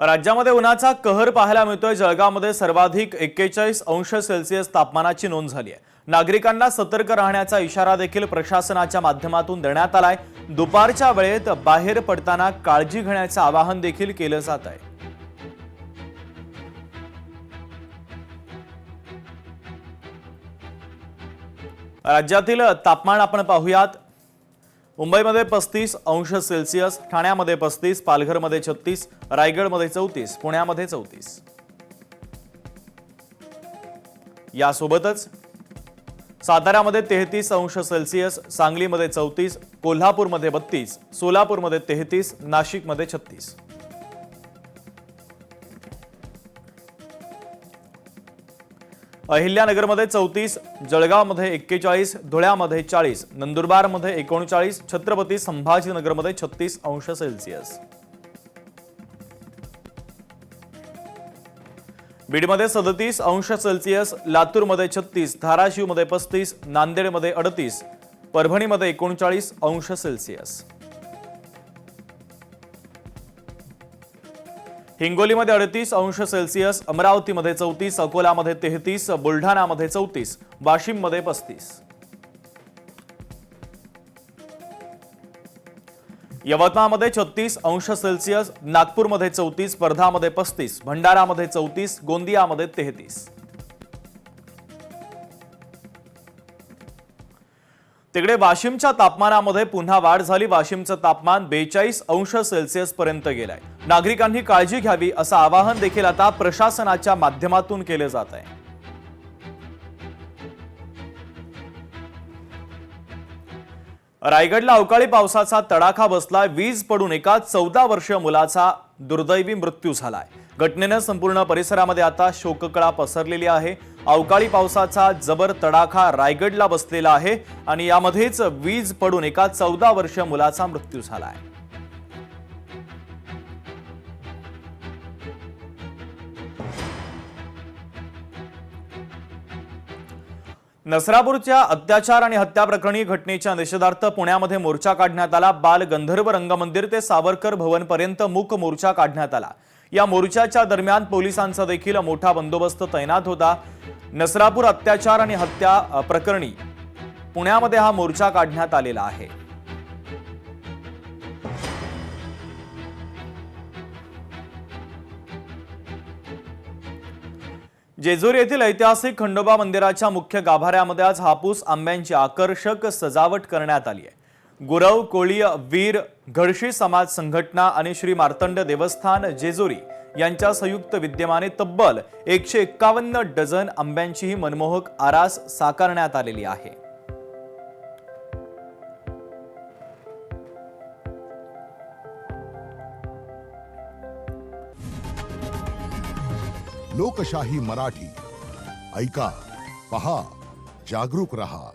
राज्यामध्ये उन्हाचा कहर पाहायला मिळतोय। जळगावमध्ये सर्वाधिक 41 अंश सेल्सिअस तापमानाची नोंद झाली आहे। नागरिकांना सतर्क राहण्याचा इशारा देखील प्रशासनाच्या माध्यमातून देण्यात आलाय। दुपारच्या वेळेत बाहेर पडताना काळजी घेण्याचे आवाहन देखील केलं जात आहे। राज्यातील तापमान आपण पाहूयात। मुंबईमध्ये 35 अंश सेल्सिअस, ठाण्यामध्ये 35, पालघरमध्ये 36, रायगडमध्ये 34, पुण्यामध्ये 34। यासोबतच साताऱ्यामध्ये 33 अंश सेल्सिअस, सांगलीमध्ये 34, कोल्हापूरमध्ये 32, सोलापूरमध्ये 33, नाशिकमध्ये 36। अहिल्यानगरमध्ये 34, जळगावमध्ये 41, धुळ्यामध्ये 40, नंदुरबारमध्ये 39, छत्रपती संभाजीनगरमध्ये 36 अंश सेल्सिअस। बीडमध्ये 37 अंश सेल्सिअस, लातूरमध्ये 36, धाराशिवमध्ये 35, नांदेडमध्ये 38, परभणीमध्ये 39 अंश सेल्सिअस। हिंगोलीमध्ये 38 अंश सेल्सिअस, अमरावतीमध्ये 34, अकोलामध्ये 33, बुलढाणामध्ये 34, वाशिममध्ये 35। यवतमाळमध्ये 36 अंश सेल्सिअस, नागपूरमध्ये 34, वर्धामध्ये 35, भंडारामध्ये 34, गोंदियामध्ये 33। तिकडे वाशिमच्या तापमानामध्ये पुन्हा वाढ झाली। वाशिमचं तापमान 42 अंश सेल्सिअस पर्यंत गेलंय। नागरिकांनी काळजी घ्यावी असं आवाहन देखील आता प्रशासनाच्या माध्यमातून केलं जात आहे। रायगडला अवकाळी पावसाचा तडाखा बसलाय। वीज पडून एका 14 वर्षीय मुलाचा दुर्दैवी मृत्यू झालाय। घटनेनं संपूर्ण परिसरामध्ये आता शोककळा पसरलेली आहे। अवकाळी पावसाचा जबर तडाखा रायगडला बसलेला आहे आणि यामध्येच वीज पडून एका 14 वर्षीय मुलाचा मृत्यू झालाय। नसरापूरच्या अत्याचार आणि हत्या प्रकरणी घटनेच्या निषेधार्थ पुण्यामध्ये मोर्चा काढण्यात आला। बाल गंधर्व रंगमंदिर ते सावरकर भवन पर्यंत मूक मोर्चा काढण्यात आला। या मोर्चाच्या दरम्यान पोलिसांचा देखील मोठा बंदोबस्त तैनात होता। नसरापूर अत्याचार आणि हत्या प्रकरणी पुण्यामध्ये हा मोर्चा काढण्यात आलेला आहे। जेजुरी येथील ऐतिहासिक खंडोबा मंदिराच्या मुख्य गाभाऱ्यामध्ये आज हापूस आंब्यांची आकर्षक सजावट करण्यात आली आहे। गुरव, कोळी, वीर, घडशी समाज संघटना आणि श्री मार्तंड देवस्थान जेजुरी यांच्या संयुक्त विद्यमाने तब्बल 151 डझन आंब्यांची ही मनमोहक आरास साकारण्यात आलेली आहे। लोकशाही मराठी ऐका, पहा, जागरूक रहा।